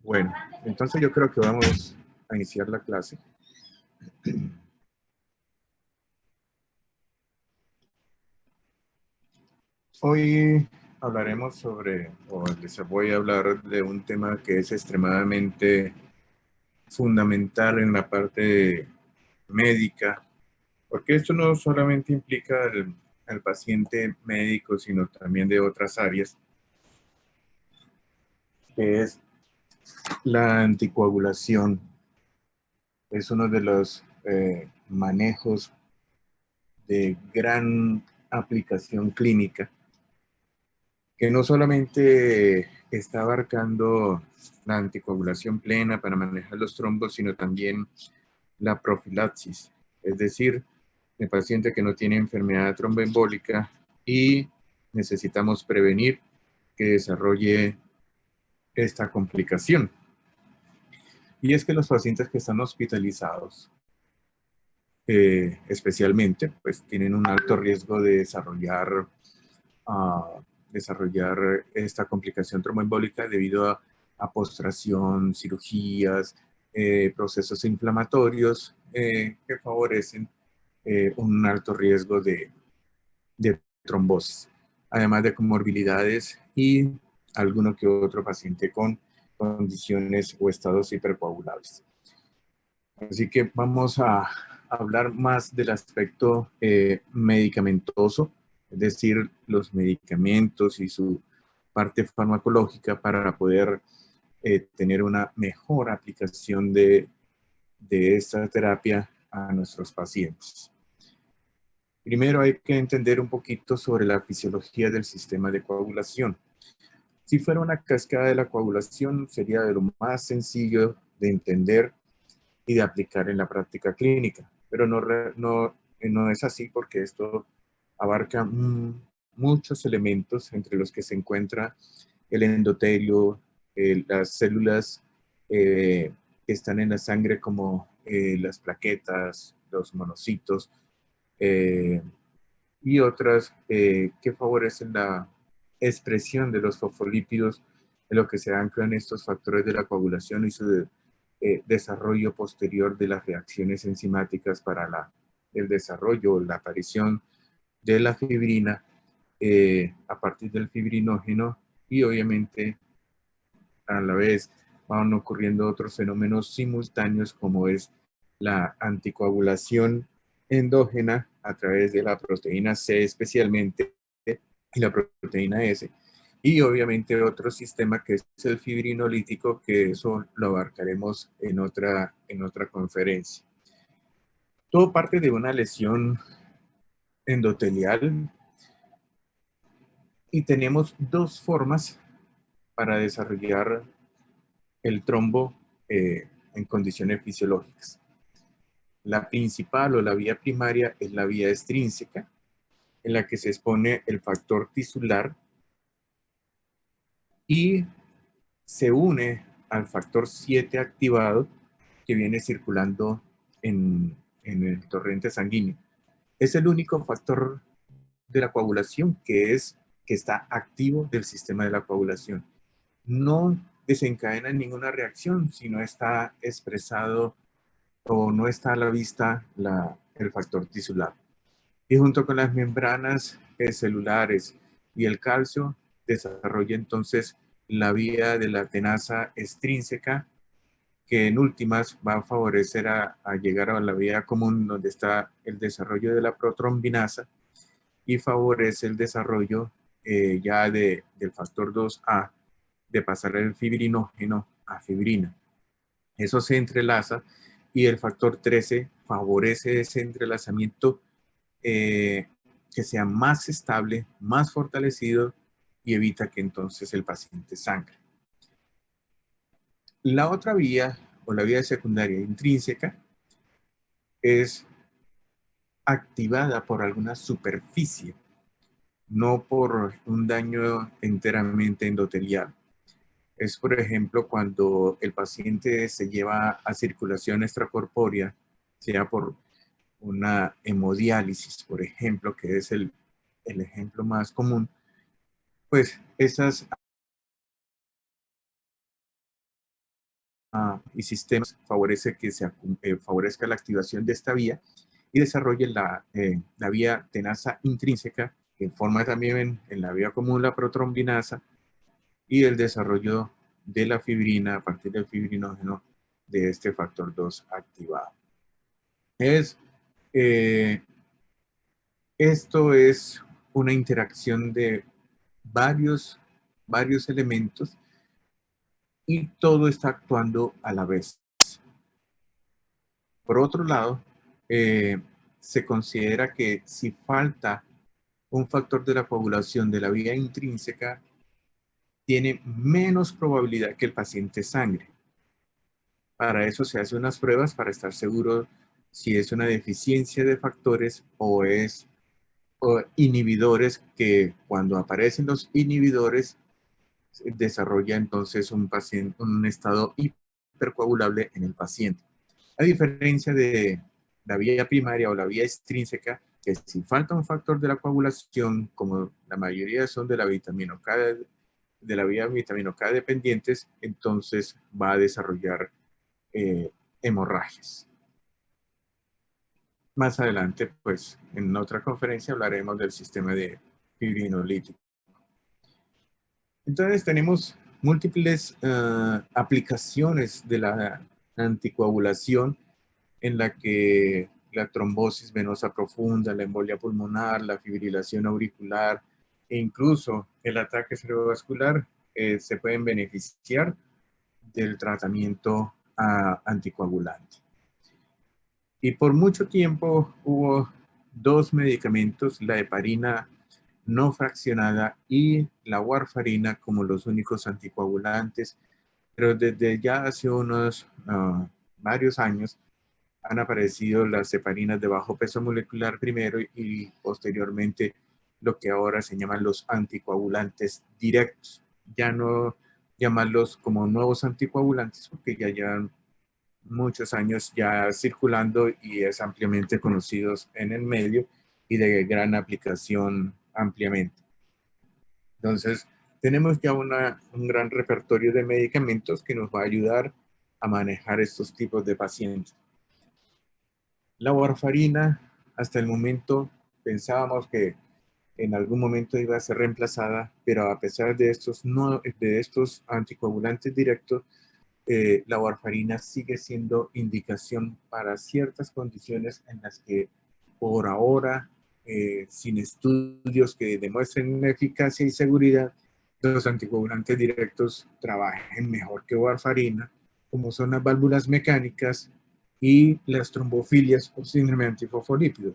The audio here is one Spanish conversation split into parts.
Bueno, entonces yo creo que vamos a iniciar la clase. Hoy hablaremos sobre, o les voy a hablar de un tema que es extremadamente fundamental en la parte médica, porque esto no solamente implica al paciente médico, sino también de otras áreas, que es la anticoagulación. Es uno de los manejos de gran aplicación clínica que no solamente está abarcando la anticoagulación plena para manejar los trombos, sino también la profilaxis, es decir, el paciente que no tiene enfermedad tromboembólica y necesitamos prevenir que desarrolle esta complicación. Y es que los pacientes que están hospitalizados, especialmente, pues tienen un alto riesgo de desarrollar esta complicación tromboembólica debido a postración, cirugías, procesos inflamatorios que favorecen un alto riesgo de trombosis, además de comorbilidades y alguno que otro paciente con condiciones o estados hipercoagulables. Así que vamos a hablar más del aspecto medicamentoso, es decir, los medicamentos y su parte farmacológica para poder tener una mejor aplicación de esta terapia a nuestros pacientes. Primero hay que entender un poquito sobre la fisiología del sistema de coagulación. Si fuera una cascada de la coagulación, sería de lo más sencillo de entender y de aplicar en la práctica clínica. Pero no es así porque esto abarca muchos elementos entre los que se encuentra el endotelio, las células que están en la sangre como las plaquetas, los monocitos eh, y otras que favorecen la expresión de los fosfolípidos en lo que se anclan estos factores de la coagulación y su desarrollo posterior de las reacciones enzimáticas para el desarrollo o la aparición de la fibrina a partir del fibrinógeno y obviamente a la vez van ocurriendo otros fenómenos simultáneos como es la anticoagulación endógena a través de la proteína C especialmente y la proteína S. Y obviamente otro sistema que es el fibrinolítico, que eso lo abarcaremos en otra conferencia. Todo parte de una lesión endotelial y tenemos dos formas para desarrollar el trombo en condiciones fisiológicas. La principal o la vía primaria es la vía extrínseca, en la que se expone el factor tisular y se une al factor 7 activado que viene circulando en el torrente sanguíneo. Es el único factor de la coagulación que está activo del sistema de la coagulación. No desencadena ninguna reacción si no está expresado o no está a la vista el factor tisular. Y junto con las membranas celulares y el calcio, desarrolla entonces la vía de la tenaza extrínseca, que en últimas va a favorecer a llegar a la vía común donde está el desarrollo de la protrombinasa y favorece el desarrollo ya del factor 2A de pasar el fibrinógeno a fibrina. Eso se entrelaza y el factor 13 favorece ese entrelazamiento que sea más estable, más fortalecido y evita que entonces el paciente sangre. La otra vía o la vía secundaria intrínseca es activada por alguna superficie, no por un daño enteramente endotelial. Es, por ejemplo, cuando el paciente se lleva a circulación extracorpórea, sea por una hemodiálisis, por ejemplo, que es el ejemplo más común, pues esas y sistemas favorezca la activación de esta vía y desarrolle la vía tenaza intrínseca, que forma también en la vía común la protrombinasa, y el desarrollo de la fibrina a partir del fibrinógeno de este factor 2 activado. Esto es una interacción de varios elementos y todo está actuando a la vez. Por otro lado, se considera que si falta un factor de la coagulación de la vía intrínseca, tiene menos probabilidad que el paciente sangre. Para eso se hacen unas pruebas para estar seguro si es una deficiencia de factores o inhibidores, que cuando aparecen los inhibidores desarrolla entonces un estado hipercoagulable en el paciente. A diferencia de la vía primaria o la vía extrínseca, que si falta un factor de la coagulación, como la mayoría son de la vitamina K, de la vía vitamina K dependientes, entonces va a desarrollar hemorragias. Más adelante, pues, en otra conferencia hablaremos del sistema de fibrinolítico. Entonces tenemos múltiples aplicaciones de la anticoagulación, en la que la trombosis venosa profunda, la embolia pulmonar, la fibrilación auricular e incluso el ataque cerebrovascular se pueden beneficiar del tratamiento anticoagulante. Y por mucho tiempo hubo dos medicamentos, la heparina no fraccionada y la warfarina, como los únicos anticoagulantes, pero desde ya hace unos varios años han aparecido las heparinas de bajo peso molecular primero y posteriormente lo que ahora se llaman los anticoagulantes directos. Ya no llamarlos como nuevos anticoagulantes porque ya llevan muchos años ya circulando y es ampliamente conocidos en el medio y de gran aplicación ampliamente. Entonces, tenemos ya un gran repertorio de medicamentos que nos va a ayudar a manejar estos tipos de pacientes. La warfarina, hasta el momento pensábamos que en algún momento iba a ser reemplazada, pero a pesar de estos anticoagulantes directos, la warfarina sigue siendo indicación para ciertas condiciones en las que por ahora, sin estudios que demuestren eficacia y seguridad, los anticoagulantes directos trabajen mejor que warfarina, como son las válvulas mecánicas y las trombofilias o síndrome antifosfolípido.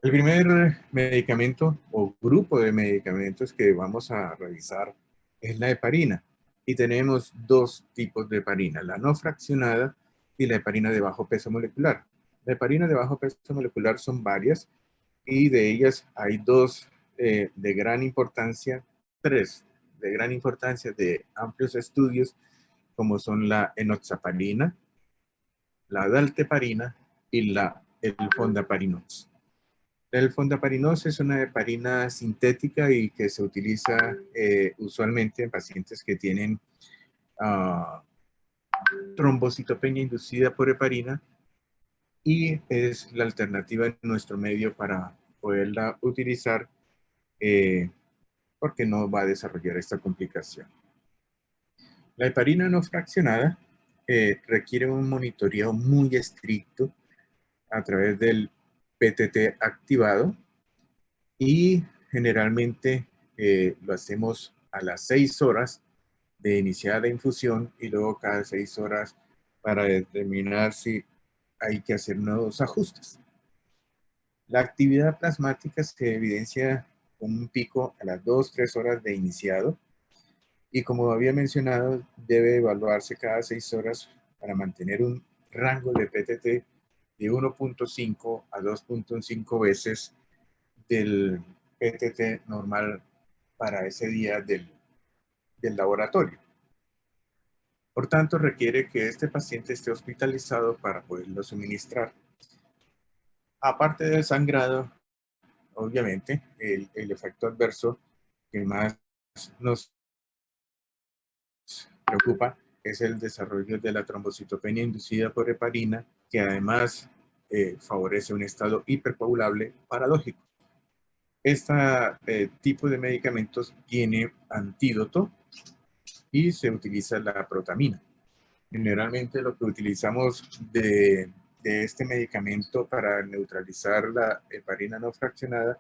El primer medicamento o grupo de medicamentos que vamos a revisar es la heparina. Y tenemos dos tipos de heparina, la no fraccionada y la heparina de bajo peso molecular. La heparina de bajo peso molecular son varias y de ellas hay dos de gran importancia, tres de gran importancia de amplios estudios, como son la enoxaparina, la dalteparina y el fondaparinos. El fondaparinos es una heparina sintética y que se utiliza usualmente en pacientes que tienen trombocitopenia inducida por heparina, y es la alternativa en nuestro medio para poderla utilizar porque no va a desarrollar esta complicación. La heparina no fraccionada requiere un monitoreo muy estricto a través del PTT activado y generalmente lo hacemos a las 6 horas de iniciar la infusión y luego cada 6 horas para determinar si hay que hacer nuevos ajustes. La actividad plasmática se evidencia con un pico a las 2-3 horas de iniciado y, como había mencionado, debe evaluarse cada 6 horas para mantener un rango de PTT de 1.5 a 2.5 veces del PTT normal para ese día del laboratorio. Por tanto, requiere que este paciente esté hospitalizado para poderlo suministrar. Aparte del sangrado, obviamente, el efecto adverso que más nos preocupa es el desarrollo de la trombocitopenia inducida por heparina, que además favorece un estado hipercoagulable paradójico. Este tipo de medicamentos tiene antídoto y se utiliza la protamina. Generalmente lo que utilizamos de este medicamento para neutralizar la heparina no fraccionada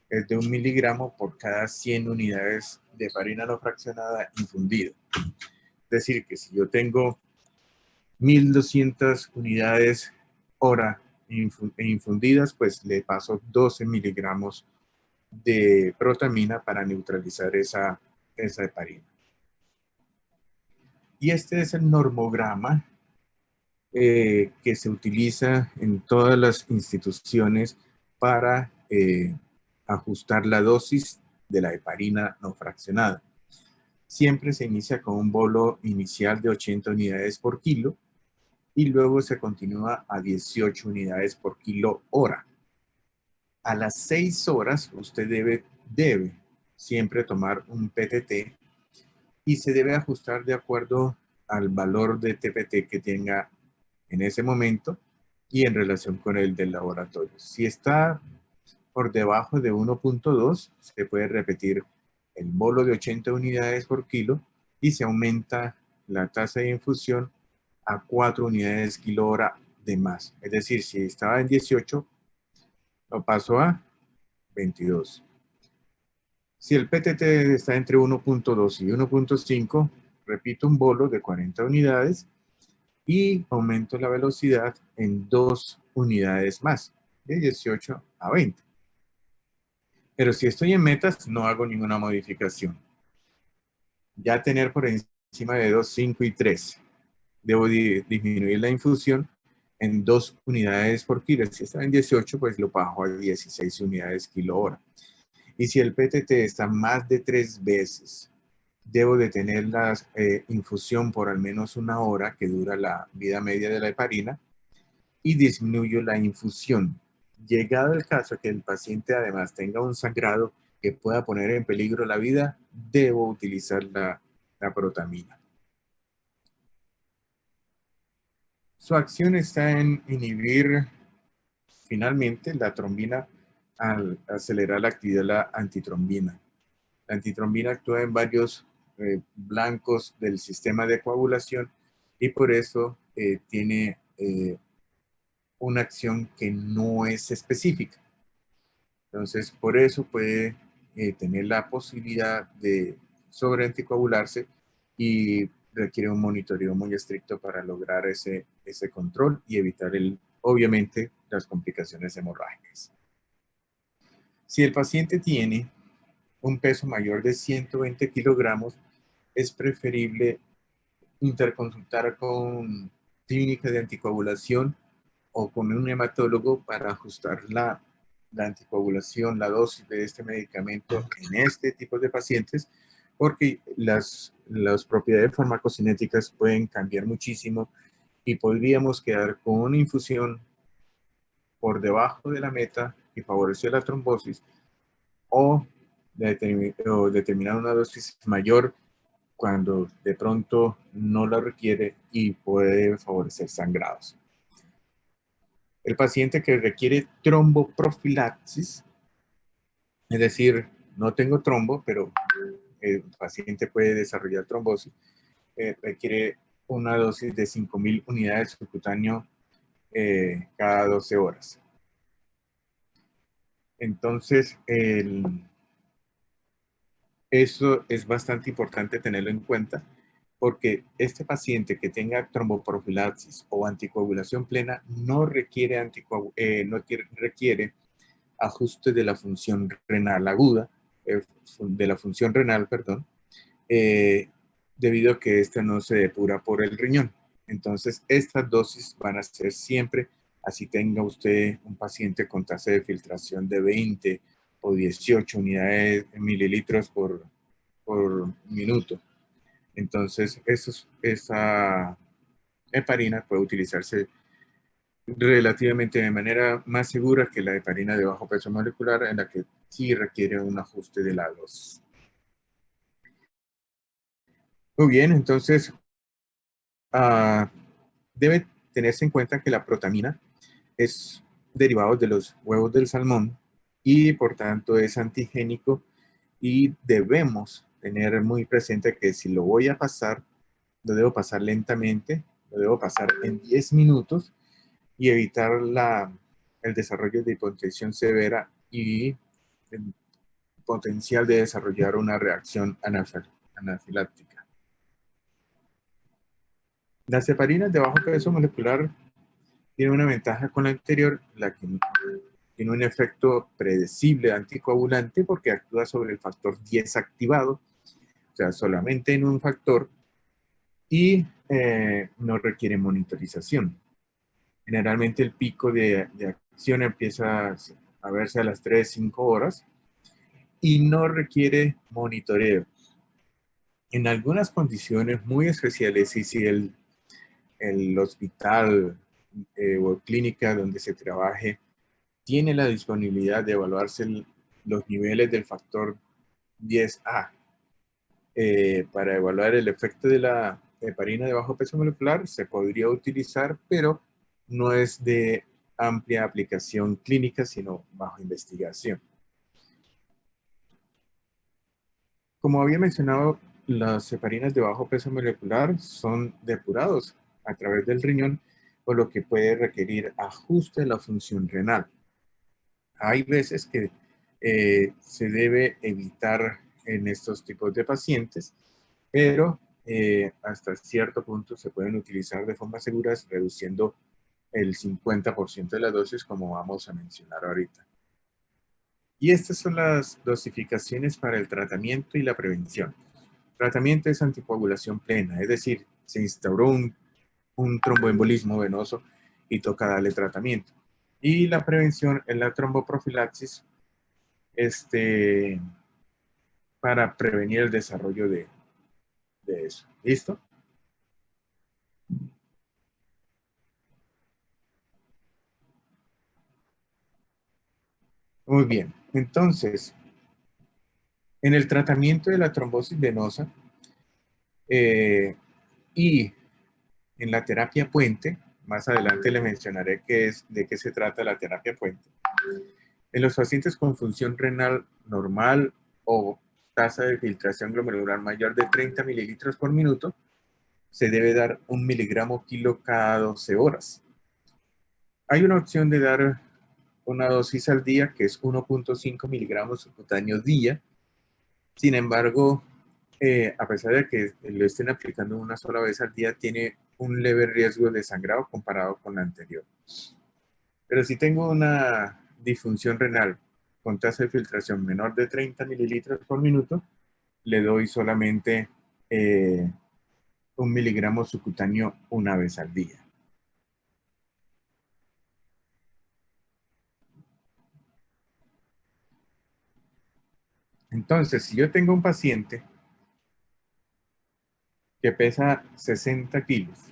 es de 1 miligramo por cada 100 unidades de heparina no fraccionada infundido. Es decir, que si yo tengo 1.200 unidades hora infundidas, pues le paso 12 miligramos de protamina para neutralizar esa heparina. Y este es el normograma que se utiliza en todas las instituciones para ajustar la dosis de la heparina no fraccionada. Siempre se inicia con un bolo inicial de 80 unidades por kilo y luego se continúa a 18 unidades por kilo hora. A las 6 horas usted debe siempre tomar un PTT y se debe ajustar de acuerdo al valor de TPT que tenga en ese momento y en relación con el del laboratorio. Si está por debajo de 1.2, se puede repetir el bolo de 80 unidades por kilo y se aumenta la tasa de infusión a 4 unidades kilo hora de más. Es decir, si estaba en 18, lo paso a 22. Si el PTT está entre 1.2 y 1.5, repito un bolo de 40 unidades y aumento la velocidad en 2 unidades más, de 18 a 20. Pero si estoy en metas, no hago ninguna modificación. Ya tener por encima de 2, 5 y 3. Debo disminuir la infusión en 2 unidades por kilo. Si está en 18, pues lo bajo a 16 unidades kilo hora. Y si el PTT está más de 3 veces, debo de tener la infusión por al menos 1 hora, que dura la vida media de la heparina, y disminuyo la infusión. Llegado el caso que el paciente además tenga un sangrado que pueda poner en peligro la vida, debo utilizar la protamina. Su acción está en inhibir finalmente la trombina al acelerar la actividad de la antitrombina. La antitrombina actúa en varios blancos del sistema de coagulación y por eso tiene una acción que no es específica. Entonces, por eso puede tener la posibilidad de sobreanticoagularse y requiere un monitoreo muy estricto para lograr ese control y evitar, obviamente, las complicaciones hemorrágicas. Si el paciente tiene un peso mayor de 120 kilogramos, es preferible interconsultar con clínica de anticoagulación o con un hematólogo para ajustar la anticoagulación, la dosis de este medicamento en este tipo de pacientes, porque las propiedades farmacocinéticas pueden cambiar muchísimo y podríamos quedar con una infusión por debajo de la meta y favorecer la trombosis o determinar una dosis mayor cuando de pronto no la requiere y puede favorecer sangrados. El paciente que requiere tromboprofilaxis, es decir, no tengo trombo, pero el paciente puede desarrollar trombosis, requiere una dosis de 5.000 unidades subcutáneo cada 12 horas. Entonces, eso es bastante importante tenerlo en cuenta porque este paciente que tenga tromboprofilaxis o anticoagulación plena no requiere, requiere ajuste de la función renal aguda, de la función renal, perdón, debido a que esta no se depura por el riñón. Entonces, estas dosis van a ser siempre, así tenga usted un paciente con tasa de filtración de 20 o 18 unidades mililitros por minuto. Entonces, esa heparina puede utilizarse relativamente de manera más segura que la heparina de bajo peso molecular, en la que sí requiere un ajuste de la dosis. Muy bien, entonces debe tenerse en cuenta que la protamina es derivado de los huevos del salmón y por tanto es antigénico y debemos tener muy presente que si lo voy a pasar, lo debo pasar lentamente, lo debo pasar en 10 minutos y evitar el desarrollo de hipotensión severa y el potencial de desarrollar una reacción anafiláctica. Las heparinas de bajo peso molecular tienen una ventaja con la anterior, la que tiene un efecto predecible anticoagulante porque actúa sobre el factor 10 activado, o sea, solamente en un factor y no requiere monitorización. Generalmente el pico de acción empieza a verse a las 3-5 horas y no requiere monitoreo. En algunas condiciones muy especiales, y si el hospital o clínica donde se trabaje tiene la disponibilidad de evaluarse los niveles del factor 10A para evaluar el efecto de la heparina de bajo peso molecular, se podría utilizar, pero no es de amplia aplicación clínica, sino bajo investigación. Como había mencionado, las heparinas de bajo peso molecular son depurados a través del riñón, por lo que puede requerir ajuste de la función renal. Hay veces que se debe evitar en estos tipos de pacientes, pero hasta cierto punto se pueden utilizar de forma segura, reduciendo el 50% de la dosis, como vamos a mencionar ahorita. Y estas son las dosificaciones para el tratamiento y la prevención. Tratamiento es anticoagulación plena, es decir, se instauró un tromboembolismo venoso y toca darle tratamiento. Y la prevención es la tromboprofilaxis para prevenir el desarrollo de eso. ¿Listo? Muy bien. Entonces, en el tratamiento de la trombosis venosa eh, y en la terapia puente, más adelante le mencionaré de qué se trata la terapia puente. En los pacientes con función renal normal o tasa de filtración glomerular mayor de 30 mililitros por minuto, se debe dar 1 miligramo kilo cada 12 horas. Hay una opción de dar una dosis al día que es 1.5 miligramos subcutáneo día. Sin embargo, a pesar de que lo estén aplicando una sola vez al día, tiene un leve riesgo de sangrado comparado con la anterior. Pero si tengo una disfunción renal con tasa de filtración menor de 30 mililitros por minuto, le doy solamente 1 miligramo subcutáneo una vez al día. Entonces, si yo tengo un paciente que pesa 60 kilos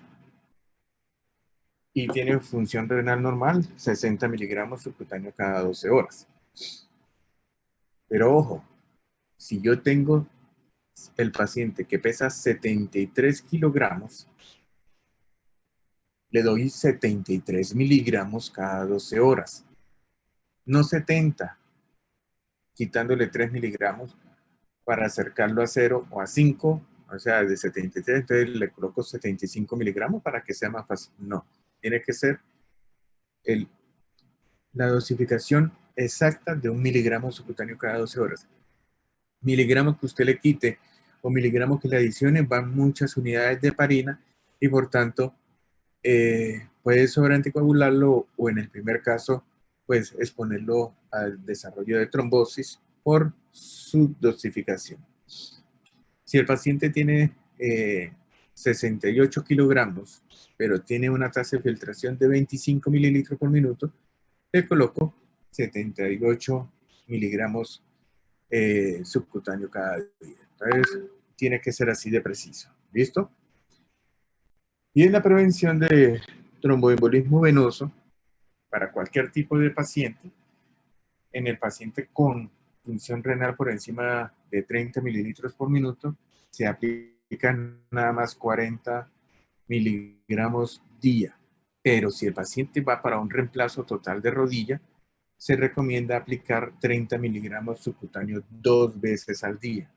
y tiene función renal normal, 60 miligramos subcutáneo cada 12 horas. Pero ojo, si yo tengo el paciente que pesa 73 kilogramos, le doy 73 miligramos cada 12 horas. No 70, quitándole 3 miligramos para acercarlo a 0 o a 5, o sea, de 73, entonces le coloco 75 miligramos para que sea más fácil. No, tiene que ser el, la dosificación exacta de 1 miligramo subcutáneo cada 12 horas. Miligramos que usted le quite o miligramos que le adicione van muchas unidades de heparina y por tanto puede sobreanticoagularlo o en el primer caso pues exponerlo al desarrollo de trombosis por su dosificación. Si el paciente tiene 68 kilogramos pero tiene una tasa de filtración de 25 mililitros por minuto, le coloco 78 miligramos subcutáneo cada día. Entonces, tiene que ser así de preciso. ¿Listo? Y en la prevención de tromboembolismo venoso, para cualquier tipo de paciente, en el paciente con función renal por encima de 30 mililitros por minuto, se aplica aplican nada más 40 miligramos día. Pero si el paciente va para un reemplazo total de rodilla, se recomienda aplicar 30 miligramos subcutáneos 2 veces al día.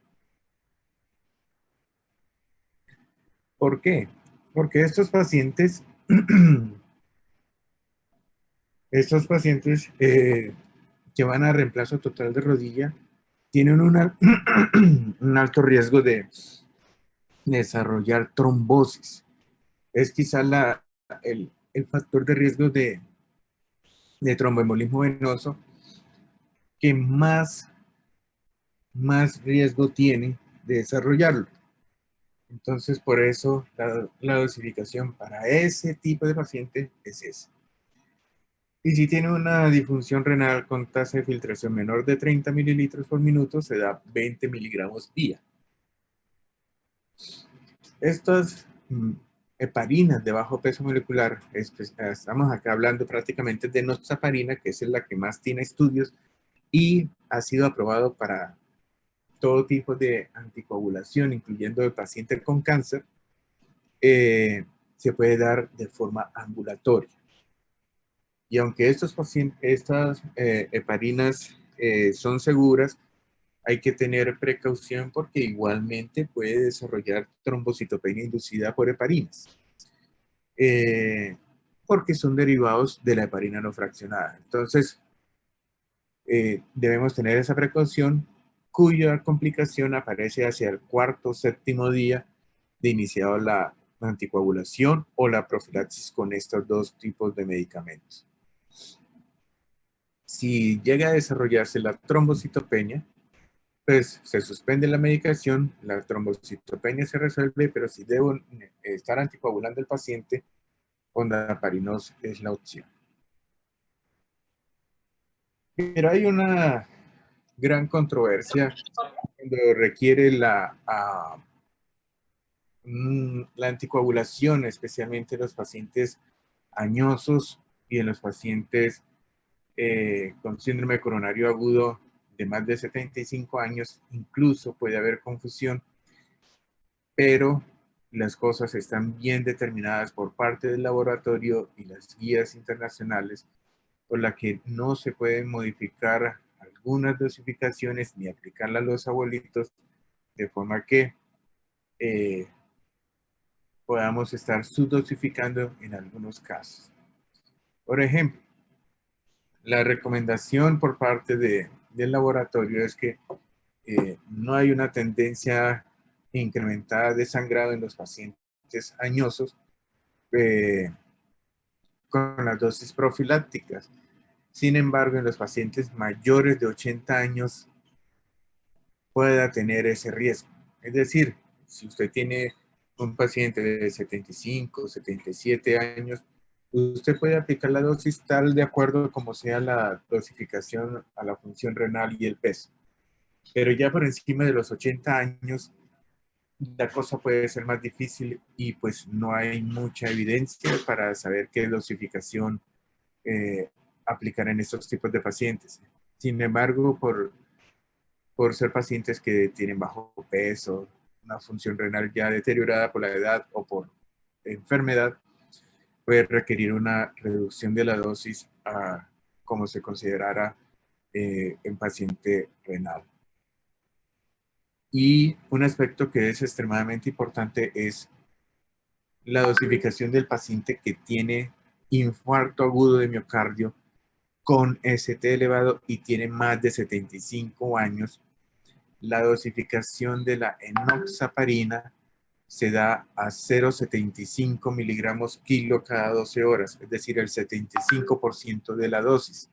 ¿Por qué? Porque estos pacientes que van a reemplazo total de rodilla tienen un alto riesgo de desarrollar trombosis. Es quizá el factor de riesgo de tromboembolismo venoso que más riesgo tiene de desarrollarlo. Entonces, por eso la dosificación para ese tipo de paciente es esa. Y si tiene una disfunción renal con tasa de filtración menor de 30 mililitros por minuto, se da 20 miligramos día. Estas heparinas de bajo peso molecular, estamos acá hablando prácticamente de enoxaparina, que es la que más tiene estudios y ha sido aprobado para todo tipo de anticoagulación, incluyendo el paciente con cáncer, se puede dar de forma ambulatoria. Y aunque estas heparinas son seguras, hay que tener precaución porque igualmente puede desarrollar trombocitopenia inducida por heparinas, porque son derivados de la heparina no fraccionada. Entonces, debemos tener esa precaución, cuya complicación aparece hacia el cuarto o séptimo día de iniciado la anticoagulación o la profilaxis con estos dos tipos de medicamentos. Si llega a desarrollarse la trombocitopenia, pues se suspende la medicación, la trombocitopenia se resuelve, pero si debo estar anticoagulando al paciente, ondaparinos es la opción. Pero hay una gran controversia cuando requiere la anticoagulación, especialmente en los pacientes añosos y en los pacientes con síndrome coronario agudo de más de 75 años, incluso puede haber confusión, pero las cosas están bien determinadas por parte del laboratorio y las guías internacionales, por la que no se pueden modificar algunas dosificaciones ni aplicarlas a los abuelitos, de forma que podamos estar subdosificando en algunos casos. Por ejemplo, la recomendación por parte del laboratorio es que no hay una tendencia incrementada de sangrado en los pacientes añosos con las dosis profilácticas. Sin embargo, en los pacientes mayores de 80 años pueda tener ese riesgo. Es decir, si usted tiene un paciente de 75, 77 años, usted puede aplicar la dosis tal de acuerdo como sea la dosificación a la función renal y el peso. Pero ya por encima de los 80 años, la cosa puede ser más difícil y pues no hay mucha evidencia para saber qué dosificación aplicar en estos tipos de pacientes. Sin embargo, por ser pacientes que tienen bajo peso, una función renal ya deteriorada por la edad o por enfermedad, puede requerir una reducción de la dosis a como se considerara en paciente renal. Y un aspecto que es extremadamente importante es la dosificación del paciente que tiene infarto agudo de miocardio con ST elevado y tiene más de 75 años. La dosificación de la enoxaparina se da a 0,75 miligramos kilo cada 12 horas, es decir, el 75% de la dosis.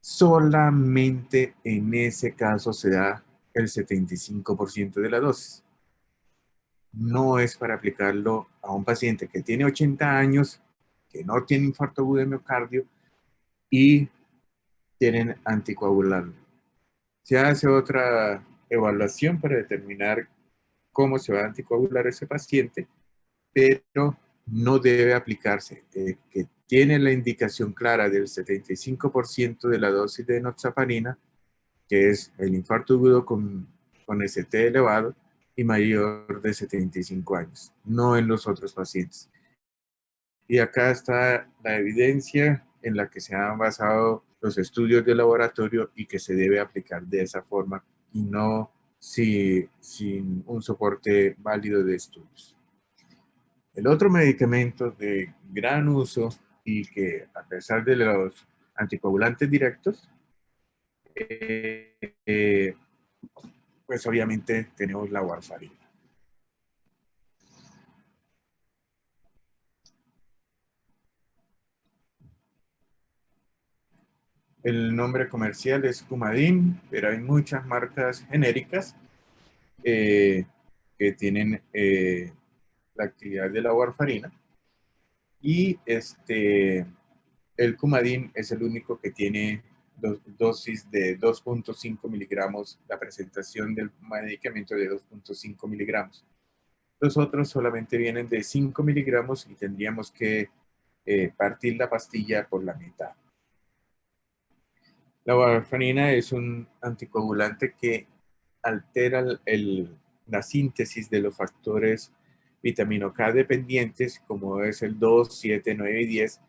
Solamente en ese caso se da el 75% de la dosis. No es para aplicarlo a un paciente que tiene 80 años, que no tiene infarto agudo de miocardio y tienen anticoagulante. Se hace otra evaluación para determinar cómo se va a anticoagular ese paciente, pero no debe aplicarse. Que tiene la indicación clara del 75% de la dosis de enoxaparina, que es el infarto agudo con ST elevado, y mayor de 75 años, no en los otros pacientes. Y acá está la evidencia en la que se han basado los estudios de laboratorio y que se debe aplicar de esa forma y no sin un soporte válido de estudios. El otro medicamento de gran uso y que a pesar de los anticoagulantes directos, eh, eh, pues obviamente tenemos la warfarina. El nombre comercial es Coumadin, pero hay muchas marcas genéricas eh, que tienen la actividad de la warfarina. Y el Coumadin es el único que tiene dosis de 2.5 miligramos, la presentación del medicamento de 2.5 miligramos. Los otros solamente vienen de 5 miligramos y tendríamos que partir la pastilla por la mitad. La warfarina es un anticoagulante que altera la síntesis de los factores vitamino K dependientes, como es el 2, 7, 9 y 10,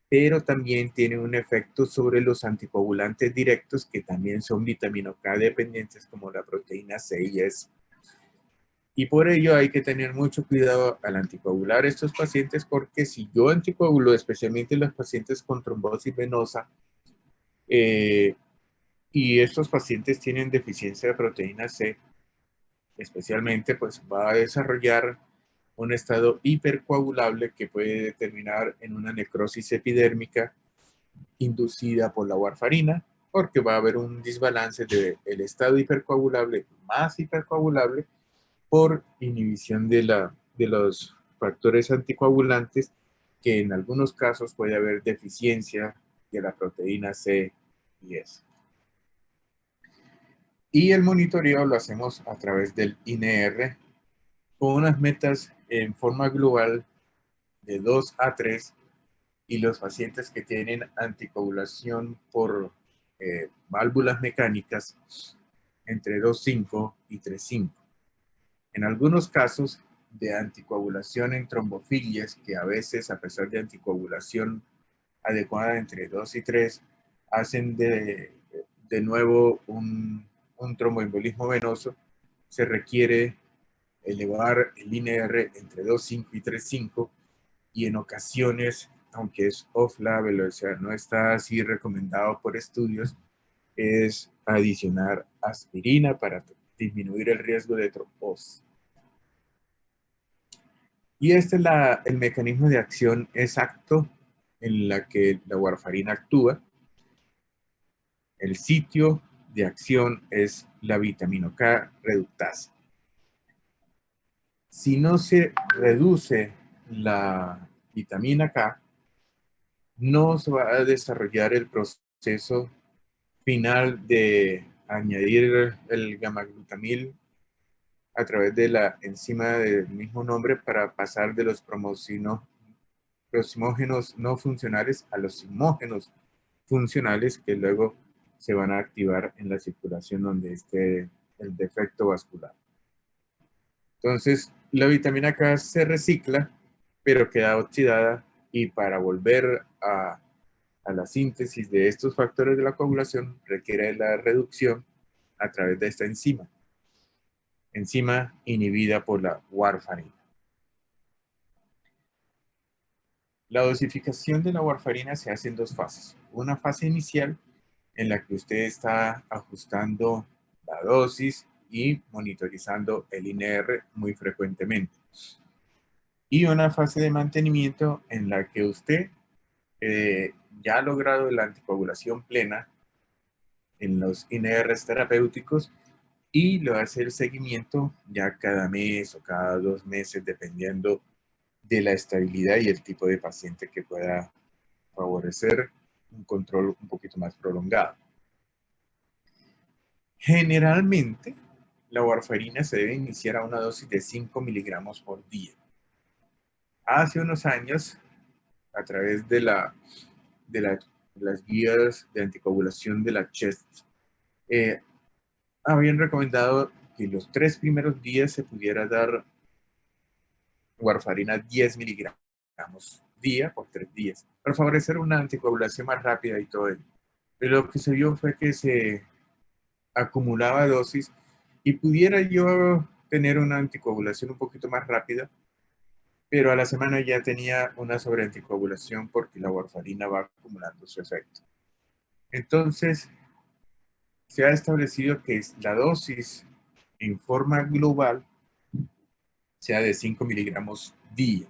pero también tiene un efecto sobre los anticoagulantes directos que también son vitamina K dependientes, como la proteína C y S. Y por ello hay que tener mucho cuidado al anticoagular a estos pacientes, porque si yo anticoagulo, especialmente en los pacientes con trombosis venosa, eh, y estos pacientes tienen deficiencia de proteína C, especialmente, pues va a desarrollar un estado hipercoagulable que puede terminar en una necrosis epidérmica inducida por la warfarina, porque va a haber un desbalance del estado hipercoagulable más hipercoagulable por inhibición de los factores anticoagulantes, que en algunos casos puede haber deficiencia de la proteína C y S. Y el monitoreo lo hacemos a través del INR con unas metas en forma global de 2 a 3, y los pacientes que tienen anticoagulación por válvulas mecánicas entre 2,5 y 3,5. En algunos casos de anticoagulación en trombofilias, que a veces, a pesar de anticoagulación adecuada entre 2 y 3, hacen de nuevo un tromboembolismo venoso, se requiere elevar el INR entre 2,5 y 3,5, y en ocasiones, aunque es off-label, o sea, no está así recomendado por estudios, es adicionar aspirina para disminuir el riesgo de trombosis. Y este es el mecanismo de acción exacto en la que la warfarina actúa. El sitio de acción es la vitamina K reductasa. Si no se reduce la vitamina K, no se va a desarrollar el proceso final de añadir el gamma-glutamil a través de la enzima del mismo nombre para pasar de los prosimógenos no funcionales a los simógenos funcionales, que luego se van a activar en la circulación donde esté el defecto vascular. Entonces, la vitamina K se recicla, pero queda oxidada, y para volver a la síntesis de estos factores de la coagulación requiere la reducción a través de esta enzima inhibida por la warfarina. La dosificación de la warfarina se hace en dos fases. Una fase inicial en la que usted está ajustando la dosis y monitorizando el INR muy frecuentemente. Y una fase de mantenimiento en la que usted ya ha logrado la anticoagulación plena en los INRs terapéuticos, y le va a hacer seguimiento ya cada mes o cada 2 meses, dependiendo de la estabilidad y el tipo de paciente que pueda favorecer un control un poquito más prolongado. Generalmente, la warfarina se debe iniciar a una dosis de 5 miligramos por día. Hace unos años, a través de las guías de anticoagulación de la CHEST, habían recomendado que los 3 primeros días se pudiera dar warfarina 10 miligramos día por 3 días, para favorecer una anticoagulación más rápida y todo ello. Pero lo que se vio fue que se acumulaba dosis y pudiera yo tener una anticoagulación un poquito más rápida, pero a la semana ya tenía una sobreanticoagulación porque la warfarina va acumulando su efecto. Entonces, se ha establecido que la dosis en forma global sea de 5 miligramos día.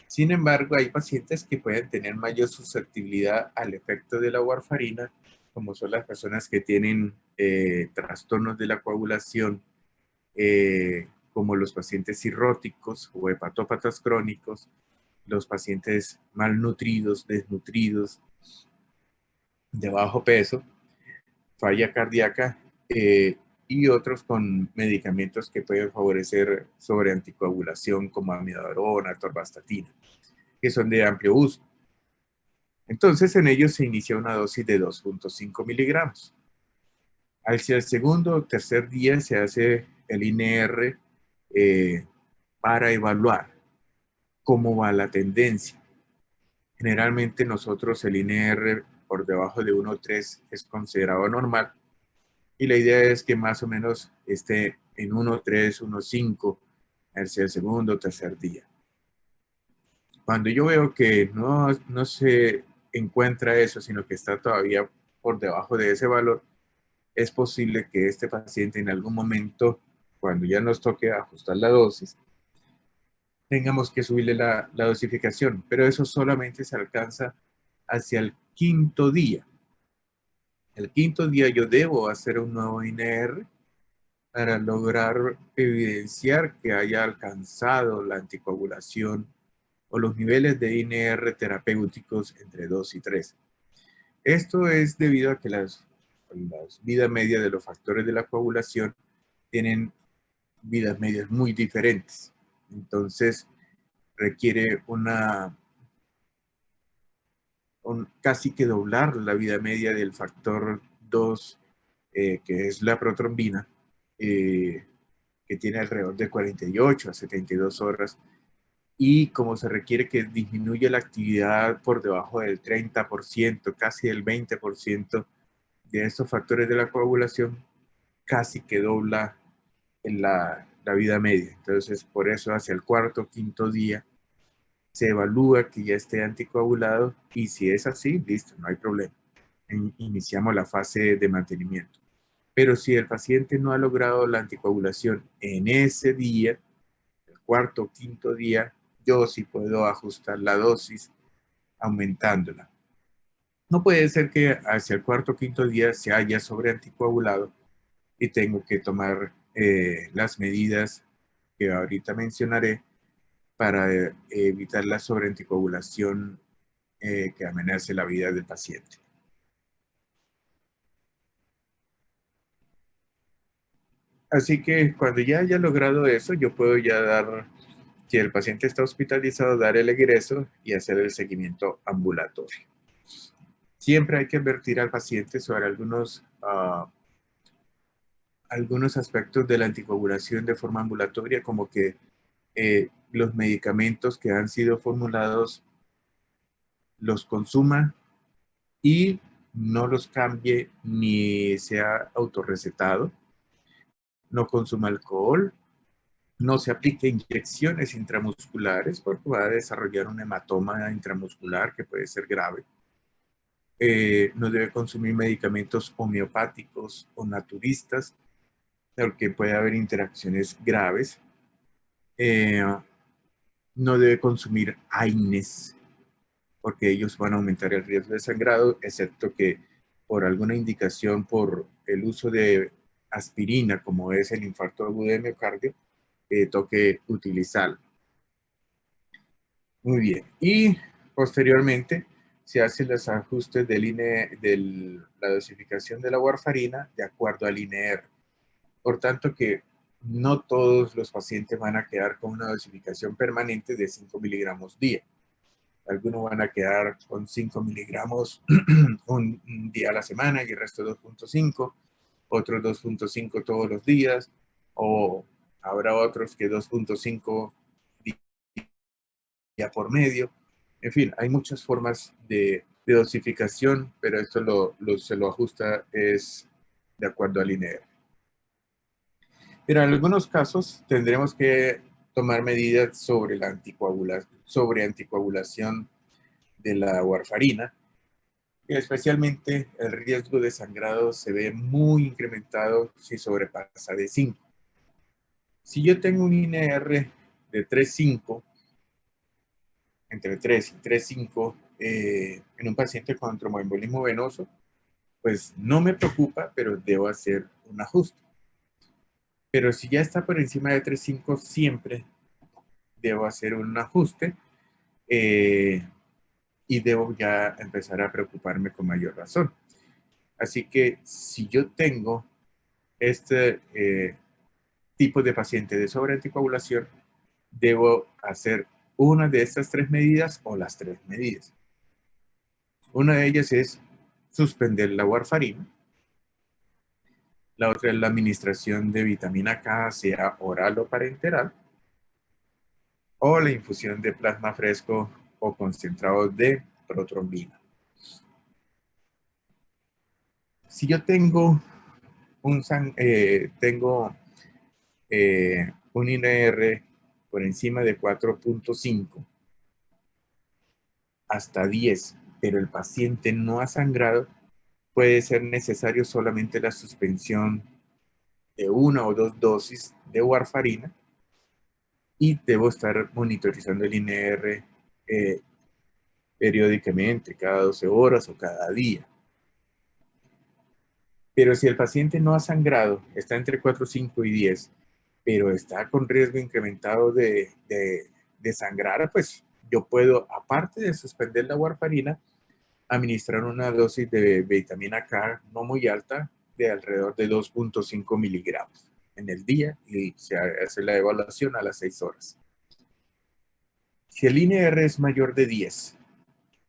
Sin embargo, hay pacientes que pueden tener mayor susceptibilidad al efecto de la warfarina, como son las personas que tienen trastornos de la coagulación, como los pacientes cirróticos o hepatópatas crónicos, los pacientes malnutridos, desnutridos, de bajo peso, falla cardíaca y otros con medicamentos que pueden favorecer sobreanticoagulación como amiodarona, atorvastatina, que son de amplio uso. Entonces, en ellos se inicia una dosis de 2.5 miligramos. Hacia el segundo o tercer día se hace el INR para evaluar cómo va la tendencia. Generalmente nosotros el INR por debajo de 1.3 es considerado normal y la idea es que más o menos esté en 1.3, 1.5 hacia el segundo o tercer día. Cuando yo veo que no se encuentra eso, sino que está todavía por debajo de ese valor, es posible que este paciente en algún momento, cuando ya nos toque ajustar la dosis, tengamos que subirle la dosificación, pero eso solamente se alcanza hacia el quinto día. El quinto día yo debo hacer un nuevo INR para lograr evidenciar que haya alcanzado la anticoagulación o los niveles de INR terapéuticos entre 2 y 3. Esto es debido a que las vidas medias de los factores de la coagulación tienen vidas medias muy diferentes. Entonces, requiere casi que doblar la vida media del factor 2, que es la protrombina, que tiene alrededor de 48 a 72 horas. Y como se requiere que disminuya la actividad por debajo del 30%, casi del 20% de estos factores de la coagulación, casi que dobla en la vida media. Entonces, por eso hacia el cuarto o quinto día se evalúa que ya esté anticoagulado y si es así, listo, no hay problema. Iniciamos la fase de mantenimiento. Pero si el paciente no ha logrado la anticoagulación en ese día, el cuarto o quinto día, yo sí puedo ajustar la dosis aumentándola. No puede ser que hacia el cuarto o quinto día se haya sobreanticoagulado y tengo que tomar las medidas que ahorita mencionaré para evitar la sobreanticoagulación que amenace la vida del paciente. Así que cuando ya haya logrado eso, yo puedo ya dar, si el paciente está hospitalizado, dar el egreso y hacer el seguimiento ambulatorio. Siempre hay que advertir al paciente sobre algunos aspectos de la anticoagulación de forma ambulatoria, como que los medicamentos que han sido formulados los consuma y no los cambie ni sea autorrecetado, no consuma alcohol, no se aplique inyecciones intramusculares porque va a desarrollar un hematoma intramuscular que puede ser grave. No debe consumir medicamentos homeopáticos o naturistas porque puede haber interacciones graves. No debe consumir AINES porque ellos van a aumentar el riesgo de sangrado, excepto que por alguna indicación por el uso de aspirina, como es el infarto agudo de miocardio, toque utilizarlo. Muy bien. Y posteriormente se hacen los ajustes de la dosificación de la warfarina de acuerdo al INR. Por tanto que no todos los pacientes van a quedar con una dosificación permanente de 5 miligramos día. Algunos van a quedar con 5 miligramos un día a la semana y el resto 2.5, otros 2.5 todos los días, o habrá otros que 2.5 día por medio. En fin, hay muchas formas de dosificación, pero esto se lo ajusta es de acuerdo al INR. Pero en algunos casos tendremos que tomar medidas sobre la anticoagulación de la warfarina, y especialmente el riesgo de sangrado se ve muy incrementado si sobrepasa de 5. Si yo tengo un INR de 3.5, entre 3 y 3.5 en un paciente con tromboembolismo venoso, pues no me preocupa, pero debo hacer un ajuste. Pero si ya está por encima de 3.5, siempre debo hacer un ajuste y debo ya empezar a preocuparme con mayor razón. Así que si yo tengo este tipo de paciente de sobreanticoagulación, debo hacer una de estas 3 medidas o las 3 medidas. Una de ellas es suspender la warfarina. La otra es la administración de vitamina K, sea oral o parenteral, o la infusión de plasma fresco o concentrado de protrombina. Si yo tengo un INR por encima de 4.5 hasta 10, pero el paciente no ha sangrado, puede ser necesario solamente la suspensión de 1 o 2 dosis de warfarina y debo estar monitorizando el INR periódicamente, cada 12 horas o cada día. Pero si el paciente no ha sangrado, está entre 4, 5 y 10, pero está con riesgo incrementado de sangrar, pues yo puedo, aparte de suspender la warfarina, administrar una dosis de vitamina K no muy alta, de alrededor de 2.5 miligramos en el día, y se hace la evaluación a las 6 horas. Si el INR es mayor de 10,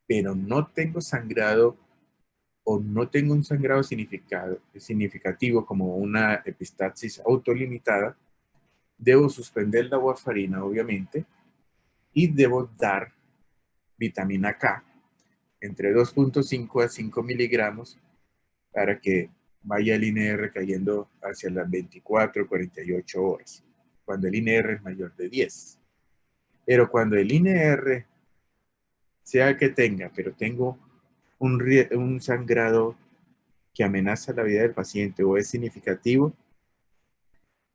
pero no tengo sangrado o no tengo un sangrado significativo como una epistaxis autolimitada, debo suspender la warfarina, obviamente, y debo dar vitamina K entre 2.5 a 5 miligramos para que vaya el INR cayendo hacia las 24 o 48 horas, cuando el INR es mayor de 10. Pero cuando el INR, sea que tenga, pero tengo un sangrado que amenaza la vida del paciente o es significativo,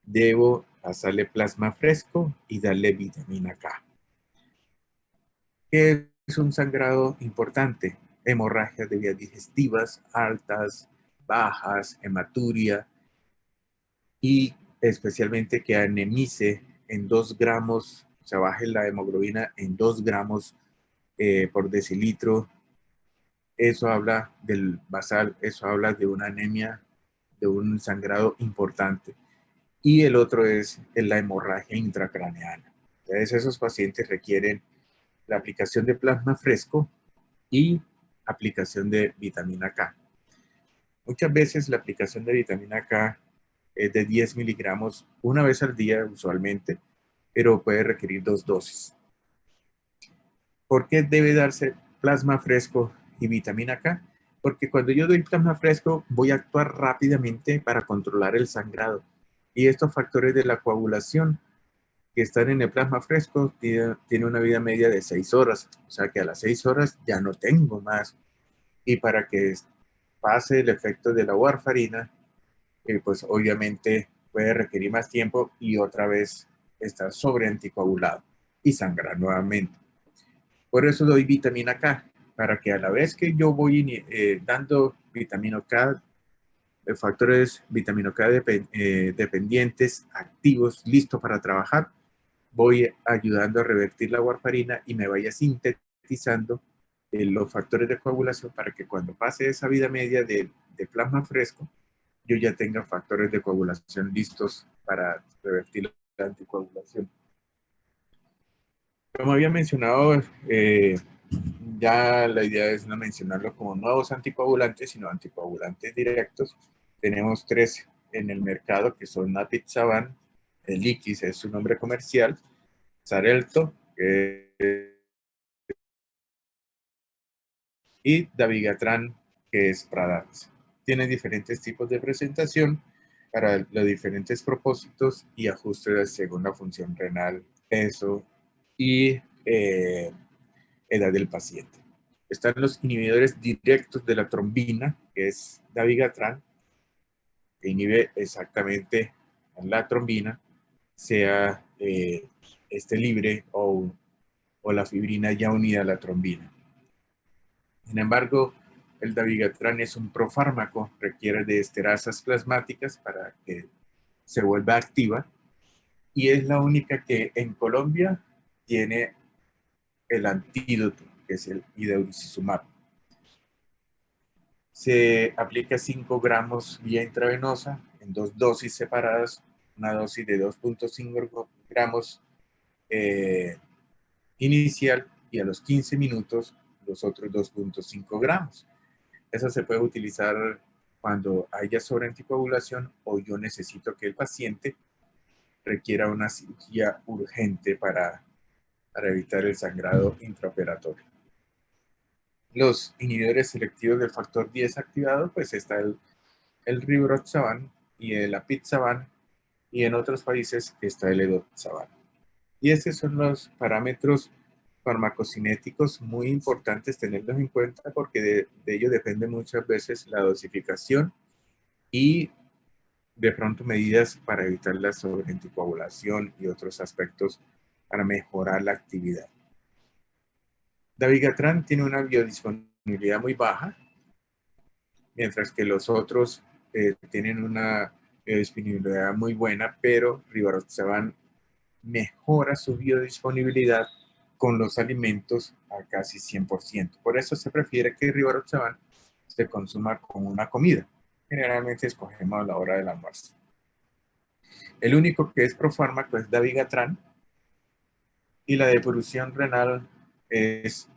debo pasarle plasma fresco y darle vitamina K. ¿Qué es un sangrado importante? Hemorragias de vías digestivas altas, bajas, hematuria y especialmente que anemice en 2 gramos, o sea, baje la hemoglobina en 2 gramos por decilitro. Eso habla del basal, eso habla de una anemia, de un sangrado importante. Y el otro es la hemorragia intracraneal. Entonces, esos pacientes requieren la aplicación de plasma fresco y aplicación de vitamina K. Muchas veces la aplicación de vitamina K es de 10 miligramos una vez al día usualmente, pero puede requerir 2 dosis. ¿Por qué debe darse plasma fresco y vitamina K? Porque cuando yo doy plasma fresco voy a actuar rápidamente para controlar el sangrado. Y estos factores de la coagulación que están en el plasma fresco tiene una vida media de 6 horas. O sea que a las 6 horas ya no tengo más. Y para que pase el efecto de la warfarina, pues obviamente puede requerir más tiempo y otra vez estar sobreanticoagulado y sangrar nuevamente. Por eso doy vitamina K, para que a la vez que yo voy dando vitamina K, factores vitamina K dependientes, activos, listos para trabajar, voy ayudando a revertir la warfarina y me vaya sintetizando los factores de coagulación para que cuando pase esa vida media de plasma fresco, yo ya tenga factores de coagulación listos para revertir la anticoagulación. Como había mencionado, ya la idea es no mencionarlos como nuevos anticoagulantes, sino anticoagulantes directos. Tenemos 3 en el mercado que son Napid-Saban, el Iquis es su nombre comercial, Xarelto, y Dabigatran, que es Pradax. Tiene diferentes tipos de presentación para los diferentes propósitos y ajustes según la función renal, peso y edad del paciente. Están los inhibidores directos de la trombina, que es Dabigatran, que inhibe exactamente la trombina, sea esté libre o la fibrina ya unida a la trombina. Sin embargo, el dabigatran es un profármaco, requiere de esterasas plasmáticas para que se vuelva activa y es la única que en Colombia tiene el antídoto, que es el idarucizumab. Se aplica 5 gramos vía intravenosa en 2 dosis separadas, una dosis de 2.5 gramos inicial y a los 15 minutos los otros 2.5 gramos. Esa se puede utilizar cuando haya sobreanticoagulación o yo necesito que el paciente requiera una cirugía urgente para evitar el sangrado intraoperatorio. Los inhibidores selectivos del factor 10 activado, pues está el Rivaroxaban y el Apixaban, y en otros países está el Edoxaban. Y esos son los parámetros farmacocinéticos muy importantes tenerlos en cuenta porque de ello depende muchas veces la dosificación y de pronto medidas para evitar la sobreanticoagulación y otros aspectos para mejorar la actividad. Dabigatran tiene una biodisponibilidad muy baja, mientras que los otros tienen una biodisponibilidad muy buena, pero Rivaroxaban mejora su biodisponibilidad con los alimentos a casi 100%. Por eso se prefiere que el Rivaroxaban se consuma con una comida. Generalmente escogemos a la hora del almuerzo. El único que es profármaco es Dabigatran y la depuración renal es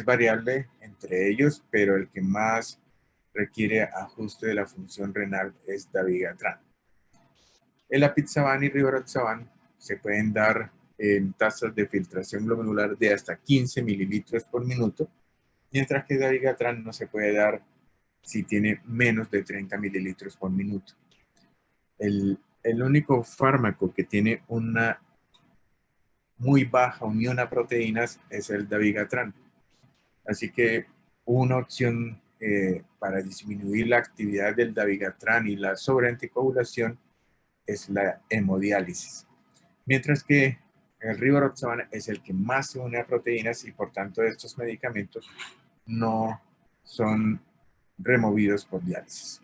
variable entre ellos, pero el que más requiere ajuste de la función renal es Dabigatran. El Apixaban y Rivaroxaban se pueden dar en tasas de filtración glomerular de hasta 15 mililitros por minuto, mientras que Dabigatran no se puede dar si tiene menos de 30 mililitros por minuto. El único fármaco que tiene una muy baja unión a proteínas es el Dabigatran. Así que una opción para disminuir la actividad del Dabigatran y la sobreanticoagulación es la hemodiálisis. Mientras que el Rivaroxaban es el que más se une a proteínas y por tanto estos medicamentos no son removidos por diálisis.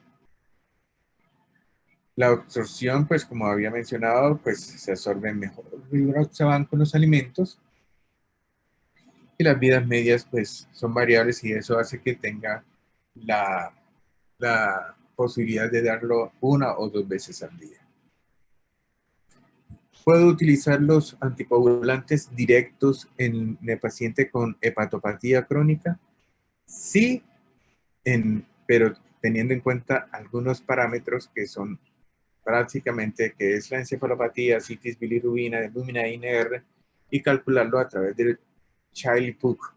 La absorción, pues como había mencionado, pues se absorbe mejor el Rivaroxaban con los alimentos y las vidas medias pues son variables y eso hace que tenga la posibilidad de darlo 1 o 2 veces al día. ¿Puedo utilizar los anticoagulantes directos en el paciente con hepatopatía crónica? Sí, pero teniendo en cuenta algunos parámetros que son prácticamente que es la encefalopatía, citis bilirrubina, albúmina INR y calcularlo a través del Child-Pugh.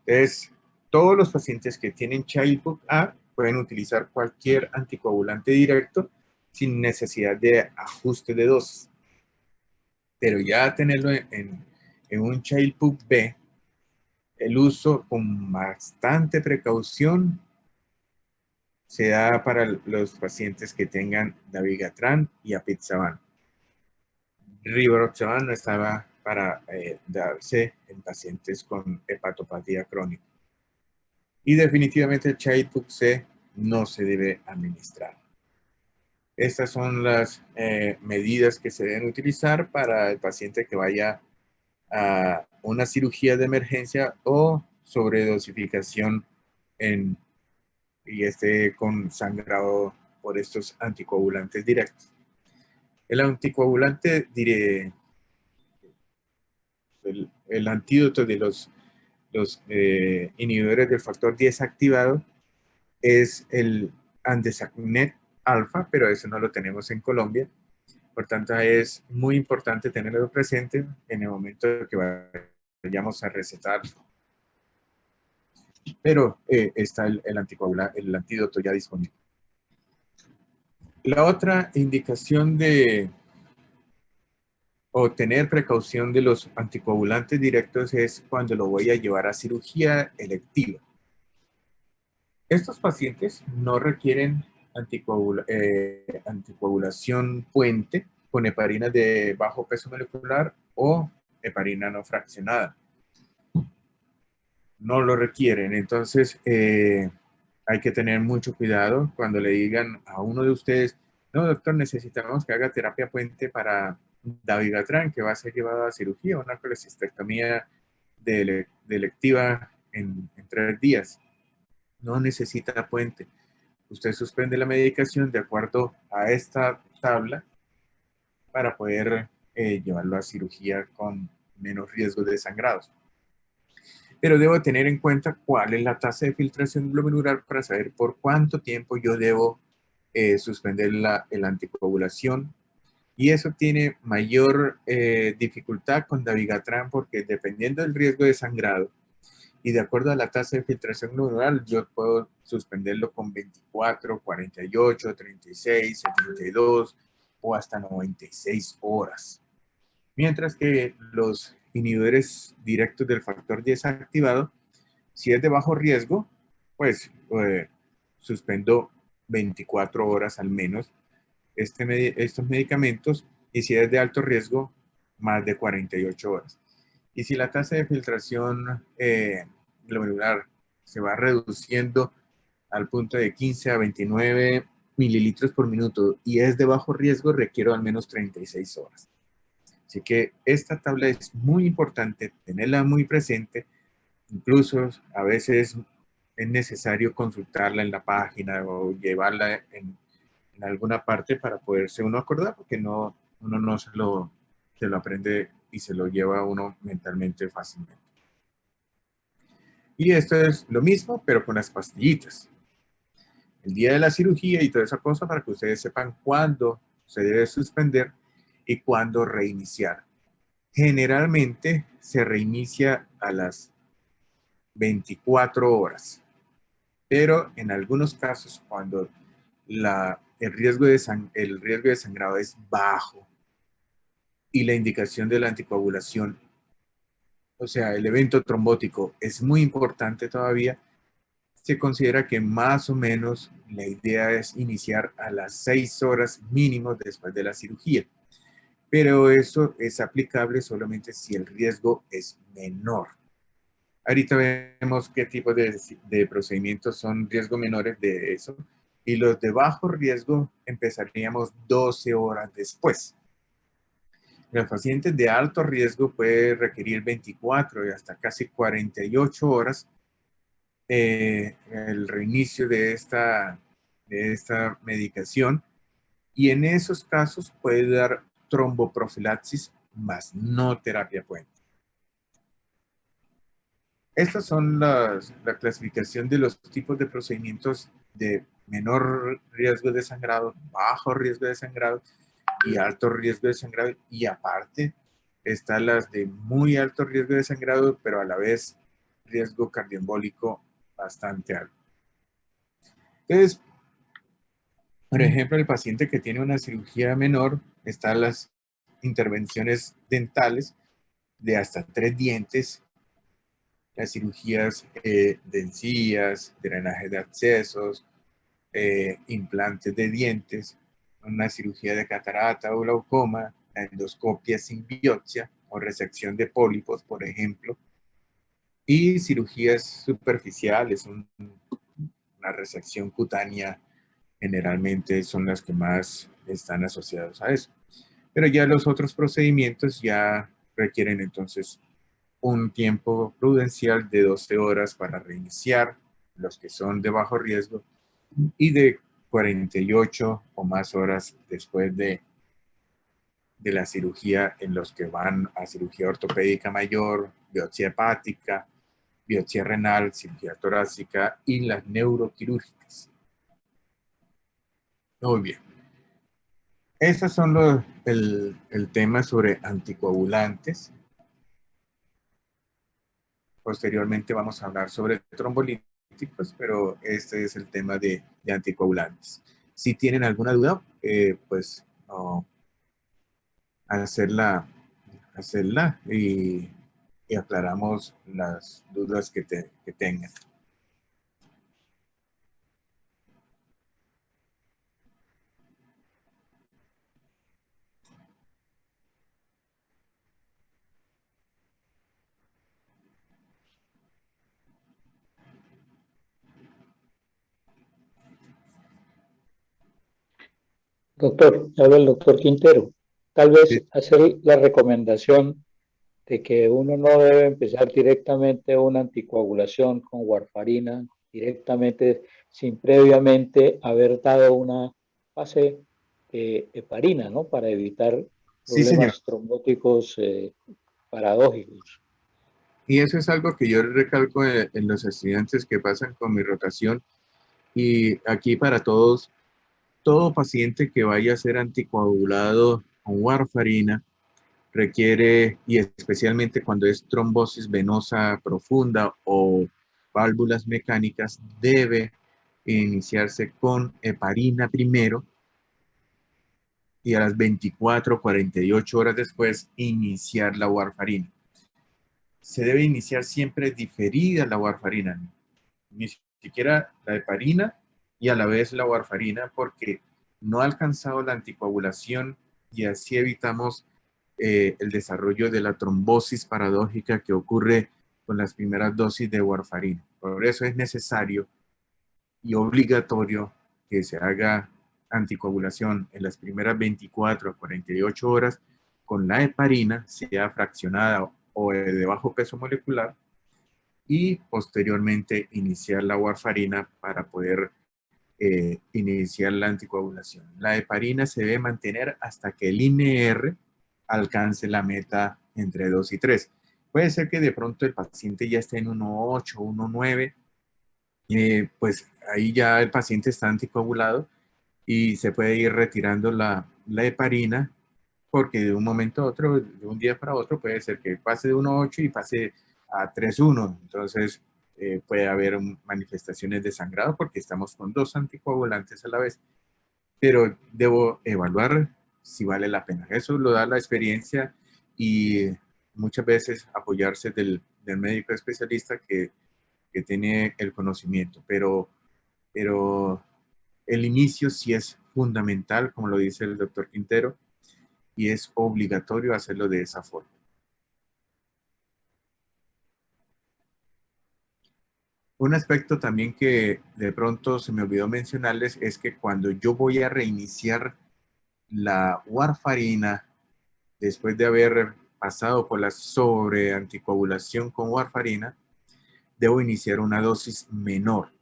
Entonces, todos los pacientes que tienen Child-Pugh A pueden utilizar cualquier anticoagulante directo sin necesidad de ajuste de dosis. Pero ya tenerlo en un Child-Pugh B, el uso con bastante precaución se da para los pacientes que tengan Dabigatran y Apixaban. Rivaroxaban no estaba para darse en pacientes con hepatopatía crónica. Y definitivamente el Child-Pugh C no se debe administrar. Estas son las medidas que se deben utilizar para el paciente que vaya a una cirugía de emergencia o sobredosificación y esté con sangrado por estos anticoagulantes directos. El anticoagulante, el antídoto de los inhibidores del factor 10 activado es el Andesacnet alfa, pero eso no lo tenemos en Colombia. Por tanto, es muy importante tenerlo presente en el momento que vayamos a recetar. Pero está el antídoto ya disponible. La otra indicación de o tener precaución de los anticoagulantes directos es cuando lo voy a llevar a cirugía electiva. Estos pacientes no requieren anticoagulación puente con heparina de bajo peso molecular o heparina no fraccionada. No lo requieren, entonces hay que tener mucho cuidado cuando le digan a uno de ustedes, no doctor, necesitamos que haga terapia puente para dabigatran, que va a ser llevado a cirugía, una colecistectomía de electiva en 3 días. No necesita puente. Usted suspende la medicación de acuerdo a esta tabla para poder llevarlo a cirugía con menos riesgo de sangrados. Pero debo tener en cuenta cuál es la tasa de filtración glomerular para saber por cuánto tiempo yo debo suspender la anticoagulación. Y eso tiene mayor dificultad con dabigatran porque dependiendo del riesgo de sangrado y de acuerdo a la tasa de filtración glomerular, yo puedo suspenderlo con 24, 48, 36, 72 o hasta 96 horas. Mientras que los inhibidores directos del factor 10 activado, si es de bajo riesgo, pues suspendo 24 horas al menos estos medicamentos, y si es de alto riesgo, más de 48 horas. Y si la tasa de filtración glomerular se va reduciendo al punto de 15 a 29 mililitros por minuto y es de bajo riesgo, requiero al menos 36 horas. Así que esta tabla es muy importante, tenerla muy presente. Incluso a veces es necesario consultarla en la página o llevarla en alguna parte para poderse uno acordar, porque uno no se lo aprende y se lo lleva uno mentalmente fácilmente. Y esto es lo mismo, pero con las pastillitas. El día de la cirugía y toda esa cosa para que ustedes sepan cuándo se debe suspender y cuándo reiniciar. Generalmente se reinicia a las 24 horas, pero en algunos casos cuando el riesgo de sangrado es bajo y la indicación de la anticoagulación, o sea, el evento trombótico es muy importante todavía, se considera que más o menos la idea es iniciar a las 6 horas mínimo después de la cirugía. Pero eso es aplicable solamente si el riesgo es menor. Ahorita vemos qué tipo de procedimientos son riesgos menores de eso. Y los de bajo riesgo empezaríamos 12 horas después. Los pacientes de alto riesgo puede requerir 24 y hasta casi 48 horas el reinicio de esta medicación. Y en esos casos puede dar tromboprofilaxis más no terapia puente. Estas son la clasificación de los tipos de procedimientos de menor riesgo de sangrado, bajo riesgo de sangrado y alto riesgo de sangrado. Y aparte están las de muy alto riesgo de sangrado, pero a la vez riesgo cardioembólico bastante alto. Entonces, por ejemplo, el paciente que tiene una cirugía menor, están las intervenciones dentales de hasta 3 dientes, las cirugías de encías, drenaje de accesos, implantes de dientes, una cirugía de catarata o glaucoma, la endoscopia sin biopsia o resección de pólipos, por ejemplo, y cirugías superficiales, una resección cutánea, generalmente son las que más están asociadas a eso. Pero ya los otros procedimientos ya requieren entonces un tiempo prudencial de 12 horas para reiniciar, los que son de bajo riesgo, y de 48 o más horas después de la cirugía en los que van a cirugía ortopédica mayor, biopsia hepática, biopsia renal, cirugía torácica y las neuroquirúrgicas. Muy bien. Esos son el tema sobre anticoagulantes. Posteriormente vamos a hablar sobre trombolíticos, pero este es el tema de anticoagulantes. Si tienen alguna duda, pues hacerla, hacerla y aclaramos las dudas que tengan. Doctor, habla el doctor Quintero. Tal vez hacer la recomendación de que uno no debe empezar directamente una anticoagulación con warfarina, directamente sin previamente haber dado una fase de heparina, ¿no? Para evitar Sí, señor. problemas trombóticos paradójicos. Y eso es algo que yo recalco en los estudiantes que pasan con mi rotación. Y aquí para todos, todo paciente que vaya a ser anticoagulado con warfarina requiere, y especialmente cuando es trombosis venosa profunda o válvulas mecánicas, debe iniciarse con heparina primero y a las 24 48 horas después iniciar la warfarina. Se debe iniciar siempre diferida la warfarina, ni siquiera la heparina y a la vez la warfarina, porque no ha alcanzado la anticoagulación y así evitamos el desarrollo de la trombosis paradójica que ocurre con las primeras dosis de warfarina. Por eso es necesario y obligatorio que se haga anticoagulación en las primeras 24 a 48 horas con la heparina, sea fraccionada o de bajo peso molecular, y posteriormente iniciar la warfarina para poder iniciar la anticoagulación. La heparina se debe mantener hasta que el INR alcance la meta entre 2 y 3. Puede ser que de pronto el paciente ya esté en 1,8, 1,9, pues ahí ya el paciente está anticoagulado y se puede ir retirando la heparina, porque de un momento a otro, de un día para otro, puede ser que pase de 1,8 y pase a 3,1. Entonces, puede haber manifestaciones de sangrado porque estamos con dos anticoagulantes a la vez. Pero debo evaluar si vale la pena. Eso lo da la experiencia y muchas veces apoyarse del médico especialista que tiene el conocimiento. Pero el inicio sí es fundamental, como lo dice el doctor Quintero, y es obligatorio hacerlo de esa forma. Un aspecto también que de pronto se me olvidó mencionarles es que cuando yo voy a reiniciar la warfarina, después de haber pasado por la sobreanticoagulación con warfarina, debo iniciar una dosis menor.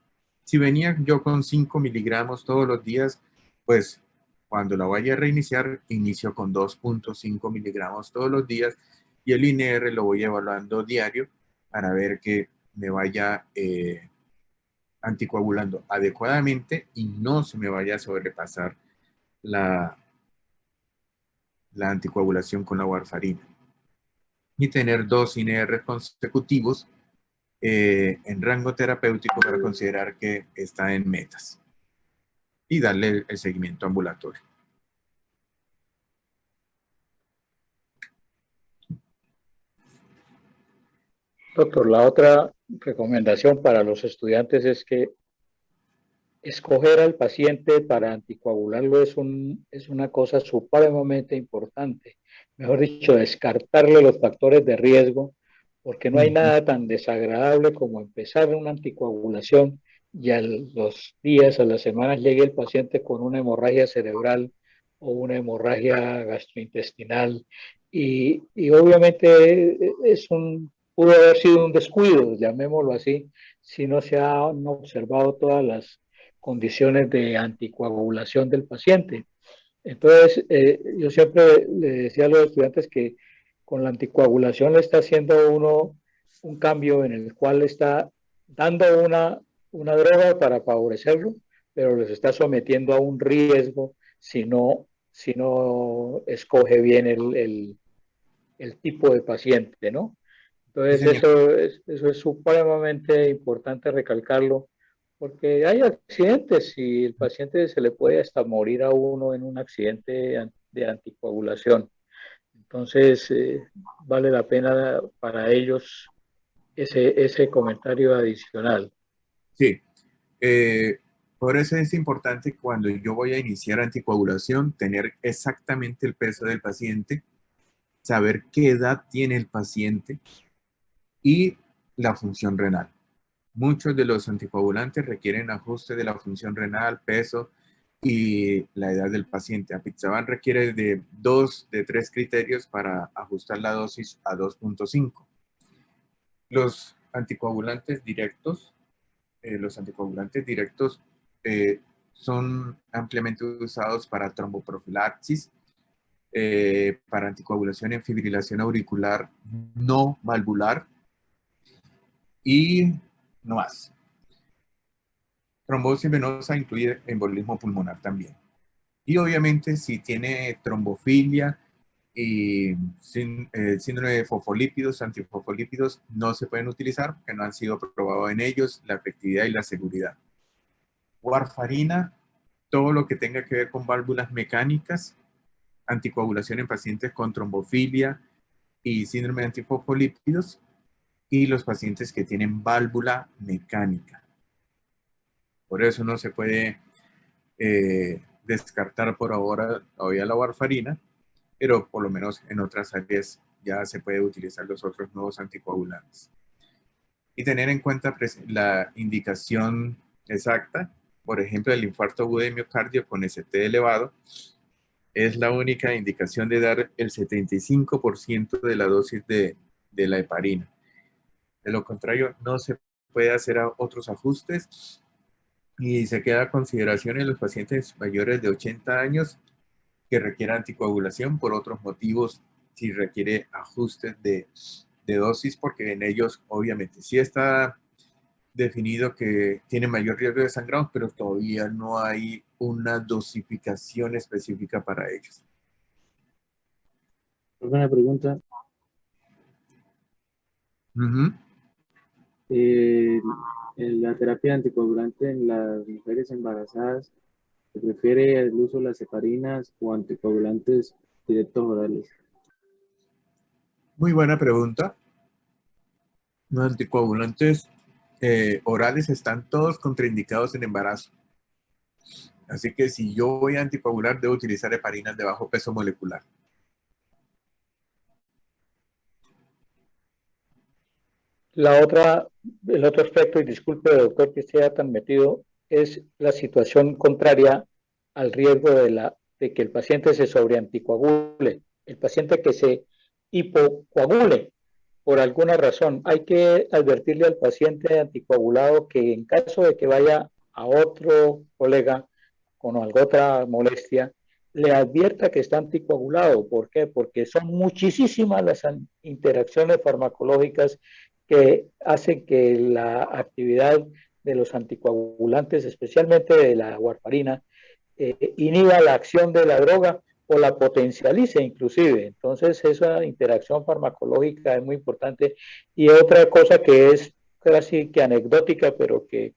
Si venía yo con 5 miligramos todos los días, pues cuando la vaya a reiniciar, inicio con 2,5 miligramos todos los días y el INR lo voy evaluando diario para ver que me vaya anticoagulando adecuadamente y no se me vaya a sobrepasar la, la anticoagulación con la warfarina. Y tener 2 INR consecutivos en rango terapéutico para considerar que está en metas y darle el seguimiento ambulatorio. Doctor, la otra recomendación para los estudiantes es que escoger al paciente para anticoagularlo es una cosa supremamente importante. Mejor dicho, descartarle los factores de riesgo, porque no hay nada tan desagradable como empezar una anticoagulación y a los días, a las semanas, llegue el paciente con una hemorragia cerebral o una hemorragia gastrointestinal. Y obviamente pudo haber sido un descuido, llamémoslo así, si no se han observado todas las condiciones de anticoagulación del paciente. Entonces, yo siempre le decía a los estudiantes que con la anticoagulación le está haciendo uno un cambio en el cual le está dando una droga para favorecerlo, pero les está sometiendo a un riesgo si no escoge bien el tipo de paciente, ¿no? Sí, Entonces, señor. eso es supremamente importante recalcarlo, porque hay accidentes y el paciente se le puede hasta morir a uno en un accidente de anticoagulación. Entonces, vale la pena para ellos ese comentario adicional. Sí. Eh, por eso es importante cuando yo voy a iniciar anticoagulación, tener exactamente el peso del paciente, saber qué edad tiene el paciente y la función renal. Muchos de los anticoagulantes requieren ajuste de la función renal, peso y la edad del paciente. Apixaban requiere de 3 criterios para ajustar la dosis a 2.5. Los anticoagulantes directos, los anticoagulantes directos eh, son ampliamente usados para tromboprofilaxis, para anticoagulación en fibrilación auricular no valvular y no más. Trombosis venosa incluye embolismo pulmonar también. Y obviamente si tiene trombofilia y síndrome de fosfolípidos, antifosfolípidos, no se pueden utilizar porque no han sido probados en ellos la efectividad y la seguridad. Warfarina, todo lo que tenga que ver con válvulas mecánicas, anticoagulación en pacientes con trombofilia y síndrome de antifosfolípidos, y los pacientes que tienen válvula mecánica. Por eso no se puede descartar por ahora todavía la warfarina, pero por lo menos en otras áreas ya se puede utilizar los otros nuevos anticoagulantes. Y tener en cuenta la indicación exacta, por ejemplo, el infarto agudo de miocardio con ST elevado, es la única indicación de dar el 75% de la dosis de la heparina. De lo contrario, no se puede hacer otros ajustes y se queda a consideración en los pacientes mayores de 80 años que requiera anticoagulación por otros motivos, si requiere ajustes de dosis, porque en ellos obviamente sí está definido que tiene mayor riesgo de sangrado, pero todavía no hay una dosificación específica para ellos. Una pregunta. Uh-huh. En la terapia anticoagulante en las mujeres embarazadas, ¿se prefiere el uso de las heparinas o anticoagulantes directos orales? Muy buena pregunta. Los anticoagulantes orales están todos contraindicados en embarazo. Así que si yo voy a anticoagular, debo utilizar heparinas de bajo peso molecular. El otro aspecto, y disculpe, doctor, que esté tan metido, es la situación contraria al riesgo de que el paciente se sobreanticoagule, el paciente que se hipocoagule por alguna razón. Hay que advertirle al paciente anticoagulado que en caso de que vaya a otro colega con alguna otra molestia, le advierta que está anticoagulado. ¿Por qué? Porque son muchísimas las interacciones farmacológicas que hacen que la actividad de los anticoagulantes, especialmente de la warfarina, inhiba la acción de la droga o la potencialice inclusive. Entonces esa interacción farmacológica es muy importante. Y otra cosa que es casi que anecdótica, pero que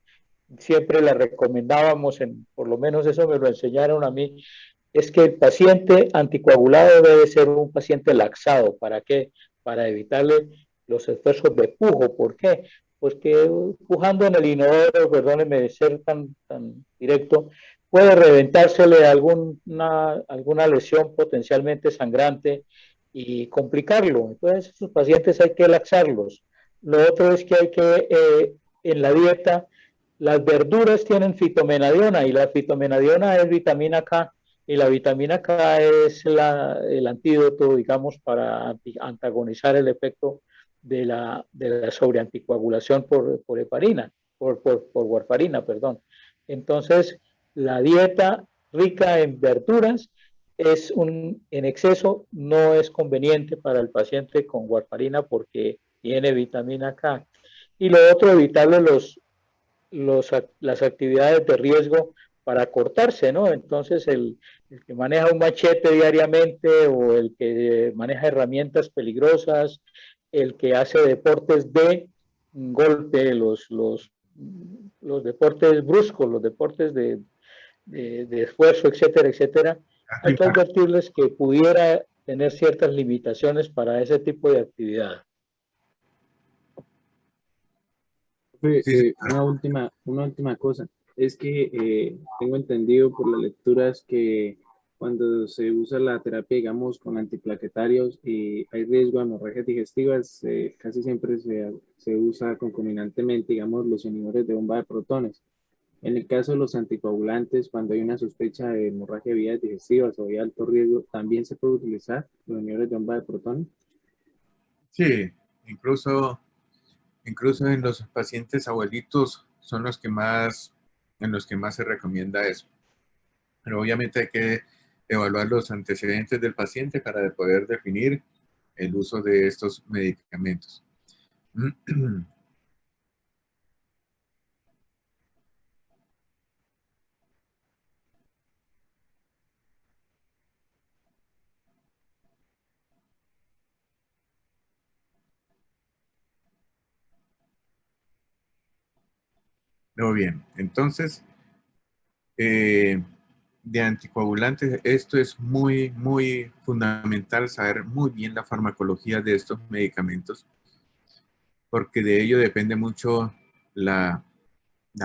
siempre la recomendábamos, por lo menos eso me lo enseñaron a mí, es que el paciente anticoagulado debe ser un paciente laxado. ¿Para qué? Para evitarle los esfuerzos de pujo. ¿Por qué? Pues que pujando en el inodoro, perdónenme de ser tan directo, puede reventársele alguna lesión potencialmente sangrante y complicarlo. Entonces, esos pacientes hay que laxarlos. Lo otro es que hay que, en la dieta, las verduras tienen fitomenadiona y la fitomenadiona es vitamina K y la vitamina K es el antídoto, digamos, para antagonizar el efecto de la sobreanticoagulación por heparina, por warfarina, perdón. Entonces, la dieta rica en verduras en exceso no es conveniente para el paciente con warfarina porque tiene vitamina K. Y lo otro, evitarle las actividades de riesgo para cortarse, ¿no? Entonces, el que maneja un machete diariamente o el que maneja herramientas peligrosas, el que hace deportes de golpe, los deportes bruscos, los deportes de esfuerzo, etcétera, etcétera. Hay que advertirles que pudiera tener ciertas limitaciones para ese tipo de actividad. Sí, Una última cosa. Es que tengo entendido por las lecturas que cuando se usa la terapia, digamos, con antiplaquetarios y hay riesgo de hemorragias digestivas, casi siempre se usa concomitantemente, digamos, los inhibidores de bomba de protones. En el caso de los anticoagulantes, cuando hay una sospecha de hemorragia de vías digestivas o de alto riesgo, también se puede utilizar los inhibidores de bomba de protones. sí, incluso en los pacientes abuelitos son los que más, en los que más se recomienda eso. Pero obviamente hay que evaluar los antecedentes del paciente para poder definir el uso de estos medicamentos. Muy bien, entonces, de anticoagulantes, esto es muy, muy fundamental, saber muy bien la farmacología de estos medicamentos, porque de ello depende mucho la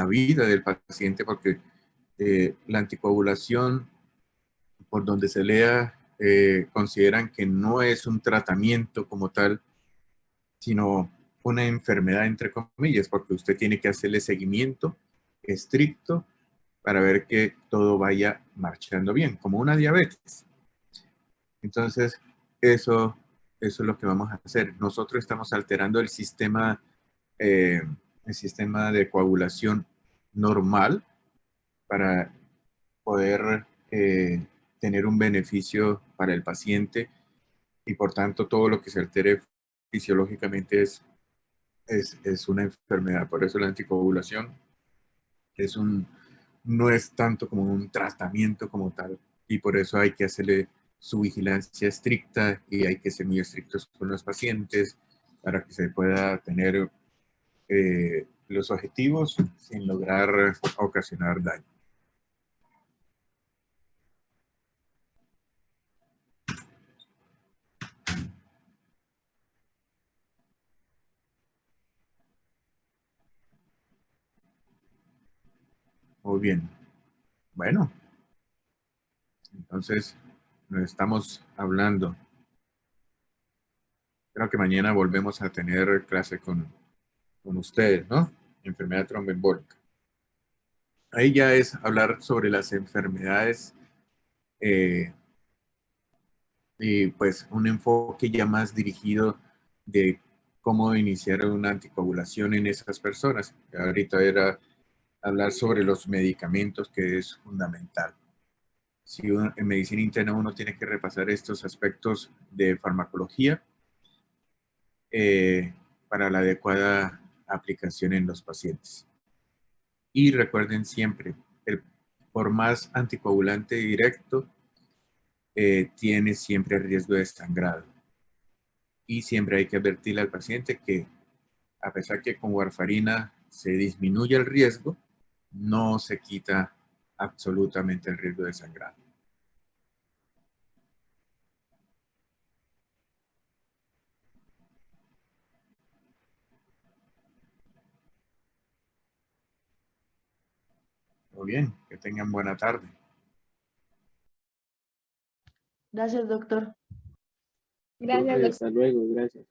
vida del paciente, porque la anticoagulación, por donde se lea, consideran que no es un tratamiento como tal, sino una enfermedad, entre comillas, porque usted tiene que hacerle seguimiento estricto para ver que todo vaya marchando bien, como una diabetes. Entonces, eso es lo que vamos a hacer. Nosotros estamos alterando eh, el sistema de coagulación normal para poder tener un beneficio para el paciente y por tanto todo lo que se altere fisiológicamente es una enfermedad. Por eso la anticoagulación no es tanto como un tratamiento como tal y por eso hay que hacerle su vigilancia estricta y hay que ser muy estrictos con los pacientes para que se pueda tener los objetivos sin lograr ocasionar daño. Muy bien. Bueno, entonces nos estamos hablando. Creo que mañana volvemos a tener clase con ustedes, ¿no? Enfermedad tromboembólica. Ahí ya es hablar sobre las enfermedades eh, y pues un enfoque ya más dirigido de cómo iniciar una anticoagulación en esas personas. Ahorita era hablar sobre los medicamentos, que es fundamental. Si en medicina interna uno tiene que repasar estos aspectos de farmacología para la adecuada aplicación en los pacientes. Y recuerden siempre, por más anticoagulante directo, tiene siempre riesgo de sangrado. Y siempre hay que advertirle al paciente que a pesar que con warfarina se disminuye el riesgo, no se quita absolutamente el riesgo de sangrado. Muy bien, que tengan buena tarde. Gracias, doctor. Profe, hasta luego, gracias.